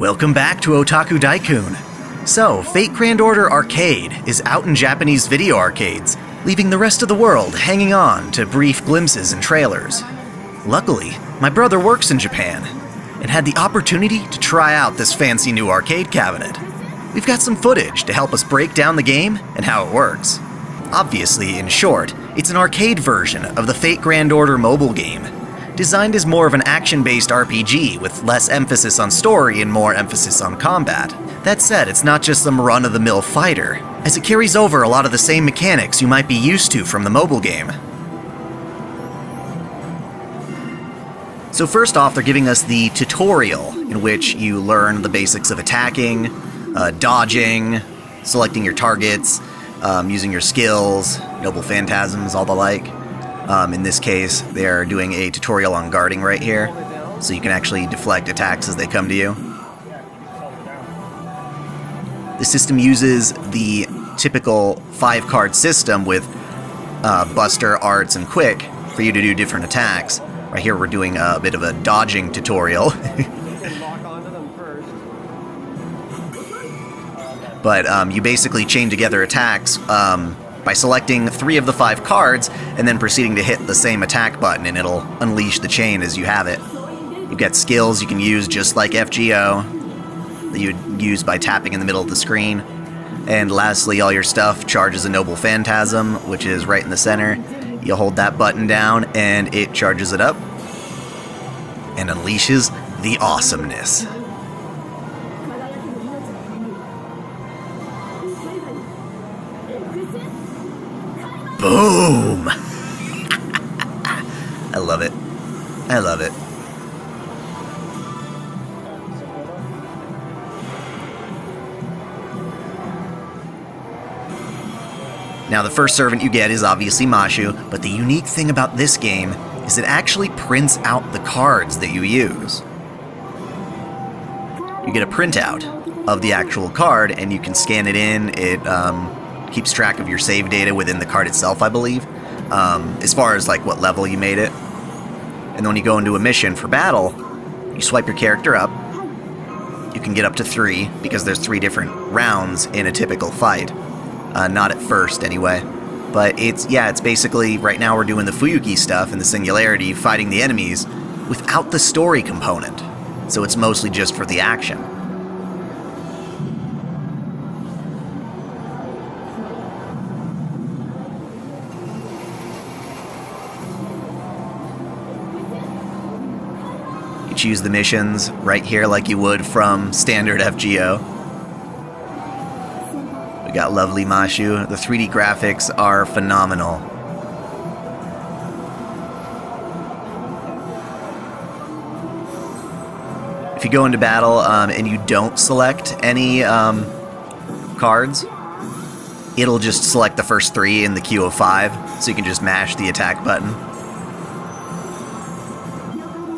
Welcome back to OtakuDaiKun. So, Fate Grand Order Arcade is out in Japanese video arcades, leaving the rest of the world hanging on to brief glimpses and trailers. Luckily, my brother works in Japan, and had the opportunity to try out this fancy new arcade cabinet. We've got some footage to help us break down the game and how it works. Obviously, in short, it's an arcade version of the Fate Grand Order mobile game, designed as more of an action-based RPG with less emphasis on story and more emphasis on combat. That said, it's not just some run-of-the-mill fighter, as it carries over a lot of the same mechanics you might be used to from the mobile game. So first off, they're giving us the tutorial, in which you learn the basics of attacking, dodging, selecting your targets, using your skills, noble phantasms, all the like. In this case, they're doing a tutorial on guarding right here, so you can actually deflect attacks as they come to you. The system uses the typical 5-card system with Buster, Arts, and Quick for you to do different attacks. Right here we're doing a bit of a dodging tutorial. But you basically chain together attacks by selecting 3 of the 5 cards and then proceeding to hit the same attack button, and it'll unleash the chain as you have it. You've got skills you can use just like FGO that you'd use by tapping in the middle of the screen. And lastly, all your stuff charges a Noble Phantasm, which is right in the center. You hold that button down and it charges it up and unleashes the awesomeness. Boom! I love it. I love it. Now, the first servant you get is obviously Mashu, but the unique thing about this game is it actually prints out the cards that you use. You get a printout of the actual card, and you can scan it in. It keeps track of your save data within the card itself, I believe, as far as like what level you made it. And then when you go into a mission for battle, you swipe your character up. You can get up to 3, because there's 3 different rounds in a typical fight. Not at first, anyway. But it's basically, right now we're doing the Fuyuki stuff and the Singularity, fighting the enemies, without the story component. So it's mostly just for the action. You choose the missions right here like you would from standard FGO. Got lovely Mashu. The 3D graphics are phenomenal. If you go into battle and you don't select any cards, it'll just select the first 3 in the queue of 5, so you can just mash the attack button.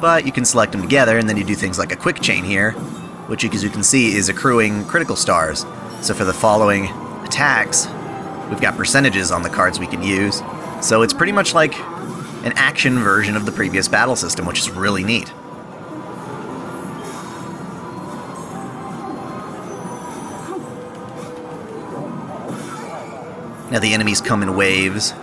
But you can select them together, and then you do things like a quick chain here, which, as you can see, is accruing critical stars. So for the following attacks, we've got percentages on the cards we can use. So it's pretty much like an action version of the previous battle system, which is really neat. Now the enemies come in waves.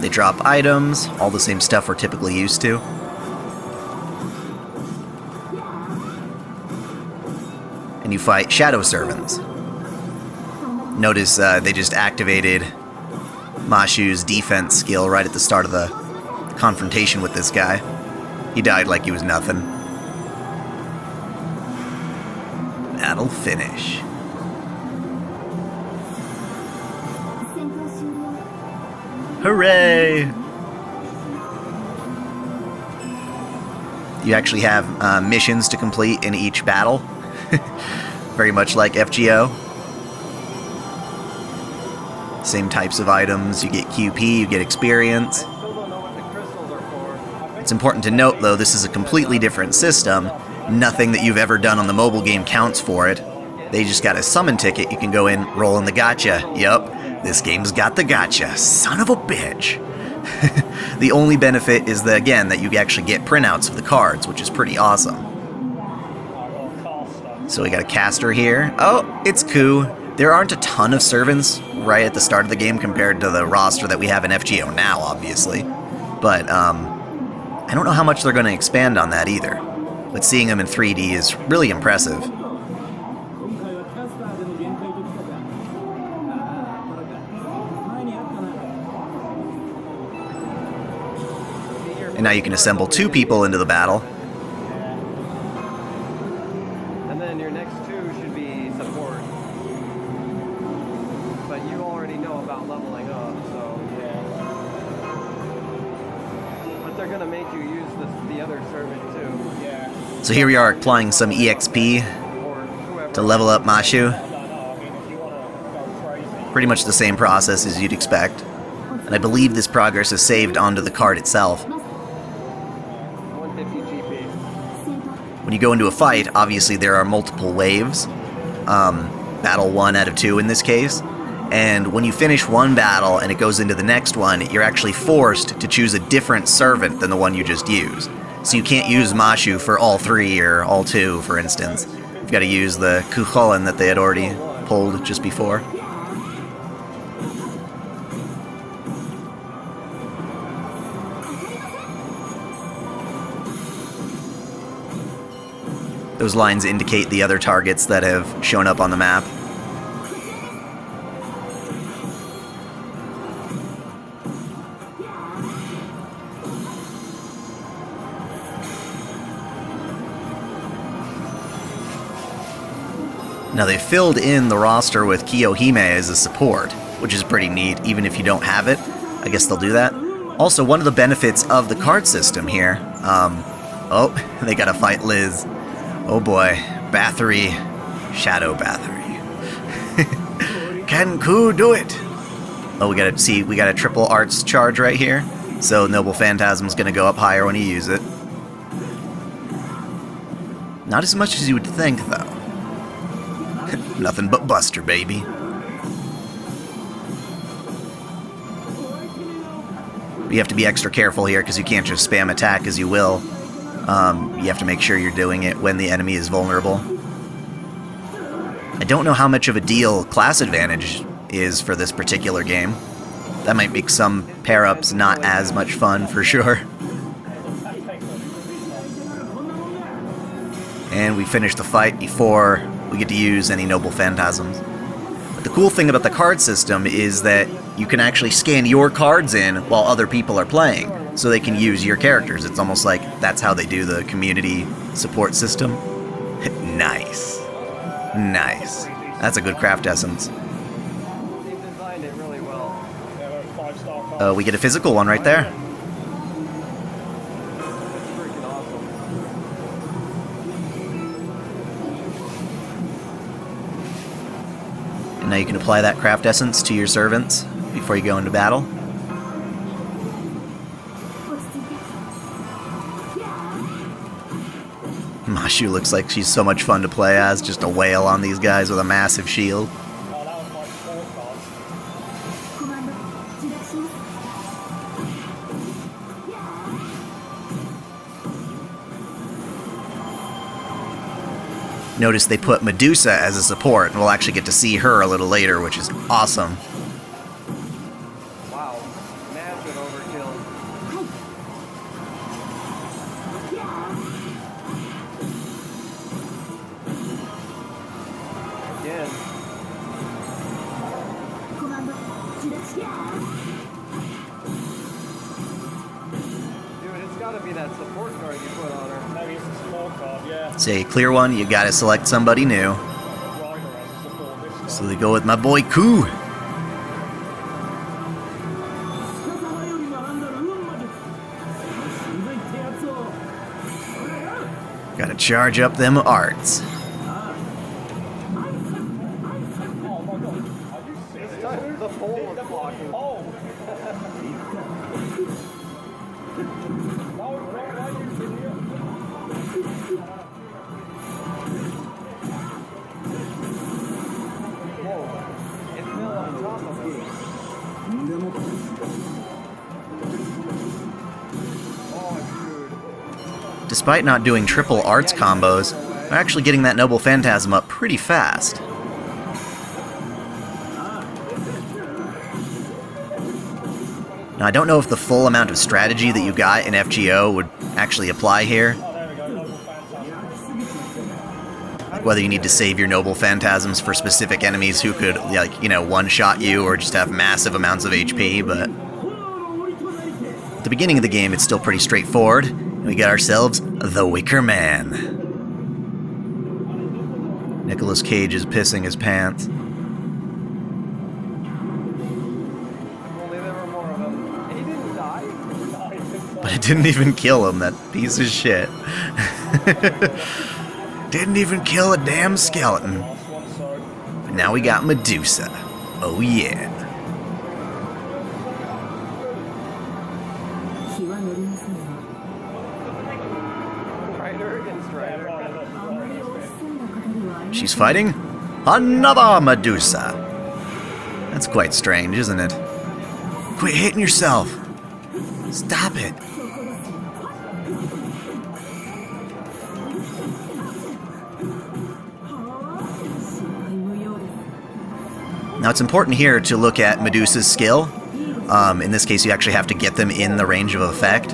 They drop items, all the same stuff we're typically used to. And you fight Shadow Servants. Notice they just activated Mashu's defense skill right at the start of the confrontation with this guy. He died like he was nothing. That'll finish. Hooray! You actually have missions to complete in each battle. Very much like FGO. Same types of items. You get QP, you get experience. It's important to note, though, this is a completely different system. Nothing that you've ever done on the mobile game counts for it. They just got a summon ticket. You can go in, roll in the gacha. Yup, this game's got the gacha. Son of a bitch. The only benefit is that, again, that you actually get printouts of the cards, which is pretty awesome. So we got a caster here. Oh, it's Ku. There aren't a ton of servants right at the start of the game compared to the roster that we have in FGO now, obviously. But I don't know how much they're going to expand on that either. But seeing them in 3D is really impressive. And now you can assemble 2 people into the battle. And then your next 2 should be support. But you already know about leveling up, so yeah. But they're gonna make you use the other servant too. Yeah. So here we are applying some EXP to level up Mashu. Pretty much the same process as you'd expect. And I believe this progress is saved onto the card itself. When you go into a fight, obviously there are multiple waves. Battle 1 out of 2 in this case. And when you finish one battle and it goes into the next one, you're actually forced to choose a different servant than the one you just used. So you can't use Mashu for all 3 or all 2, for instance. You've got to use the Kucholen that they had already pulled just before. Those lines indicate the other targets that have shown up on the map. Now they filled in the roster with Kiyohime as a support, which is pretty neat, even if you don't have it. I guess they'll do that. Also, one of the benefits of the card system here, oh, they gotta fight Liz. Oh boy, Bathory, Shadow Bathory. Can Ku do it? Oh, we got a triple arts charge right here. So Noble Phantasm's gonna go up higher when you use it. Not as much as you would think, though. Nothing but Buster, baby. You have to be extra careful here because you can't just spam attack as you will. You have to make sure you're doing it when the enemy is vulnerable. I don't know how much of a deal class advantage is for this particular game. That might make some pair-ups not as much fun, for sure. And we finish the fight before we get to use any Noble Phantasms. But the cool thing about the card system is that you can actually scan your cards in while other people are playing, so they can use your characters. It's almost like that's how they do the community support system. Nice. Nice. That's a good craft essence. They designed it really well. We get a physical one right there. That's freaking awesome. And now you can apply that craft essence to your servants before you go into battle. Mashu looks like she's so much fun to play as, just a whale on these guys with a massive shield. Notice they put Medusa as a support, and we'll actually get to see her a little later, which is awesome. Wow, massive overkill. Again. Dude, it's gotta be that support card you put on her. Maybe it's a support card, yeah. Say clear one, you gotta select somebody new. So they go with my boy Ku. Gotta charge up them arts. The pole was blocking. Whoa. It fell on top of me. Despite not doing triple arts combos, they're actually getting that Noble Phantasm up pretty fast. Now, I don't know if the full amount of strategy that you got in FGO would actually apply here. Like whether you need to save your Noble Phantasms for specific enemies who could, like, you know, one-shot you or just have massive amounts of HP, but at the beginning of the game, it's still pretty straightforward. We get ourselves the Wicker Man. Nicolas Cage is pissing his pants. But it didn't even kill him, that piece of shit. Didn't even kill a damn skeleton. But now we got Medusa. Oh yeah. She's fighting another Medusa. That's quite strange, isn't it? Quit hitting yourself. Stop it. Now it's important here to look at Medusa's skill. In this case, you actually have to get them in the range of effect.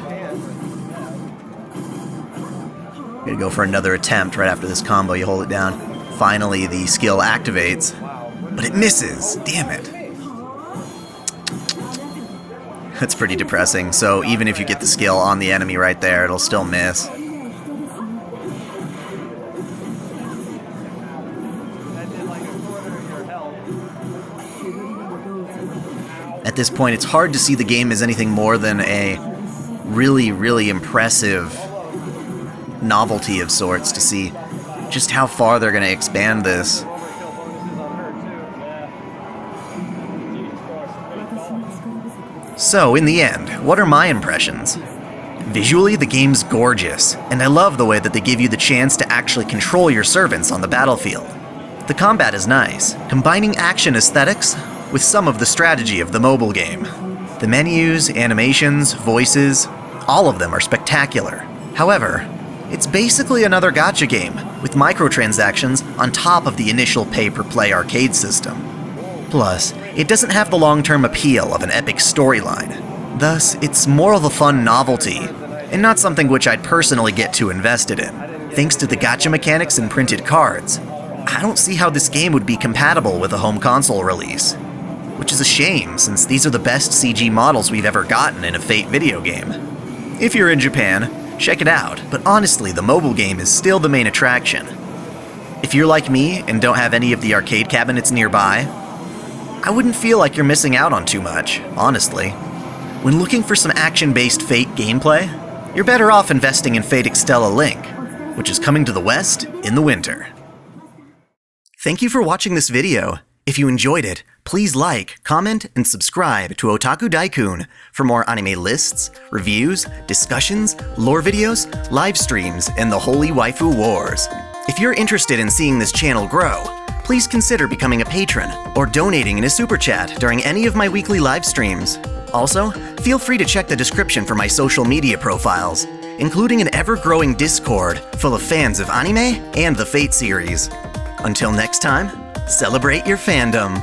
You're gonna go for another attempt right after this combo. You hold it down. Finally, the skill activates, but it misses. Damn it. That's pretty depressing. So even if you get the skill on the enemy right there, it'll still miss. At this point, it's hard to see the game as anything more than a really, really impressive novelty of sorts to see just how far they're going to expand this. So, in the end, what are my impressions? Visually, the game's gorgeous, and I love the way that they give you the chance to actually control your servants on the battlefield. The combat is nice, combining action aesthetics with some of the strategy of the mobile game. The menus, animations, voices, all of them are spectacular. However, it's basically another gacha game, with microtransactions on top of the initial pay-per-play arcade system. Plus, it doesn't have the long-term appeal of an epic storyline. Thus, it's more of a fun novelty, and not something which I'd personally get too invested in. Thanks to the gacha mechanics and printed cards, I don't see how this game would be compatible with a home console release. Which is a shame, since these are the best CG models we've ever gotten in a Fate video game. If you're in Japan, check it out, but honestly, the mobile game is still the main attraction. If you're like me and don't have any of the arcade cabinets nearby, I wouldn't feel like you're missing out on too much, honestly. When looking for some action-based Fate gameplay, you're better off investing in Fate Extella Link, which is coming to the West in the winter. Thank you for watching this video. If you enjoyed it, please like, comment, and subscribe to OtakuDaiKun for more anime lists, reviews, discussions, lore videos, live streams, and the Holy Waifu Wars. If you're interested in seeing this channel grow, please consider becoming a patron or donating in a super chat during any of my weekly live streams. Also, feel free to check the description for my social media profiles, including an ever-growing Discord full of fans of anime and the Fate series. Until next time, celebrate your fandom.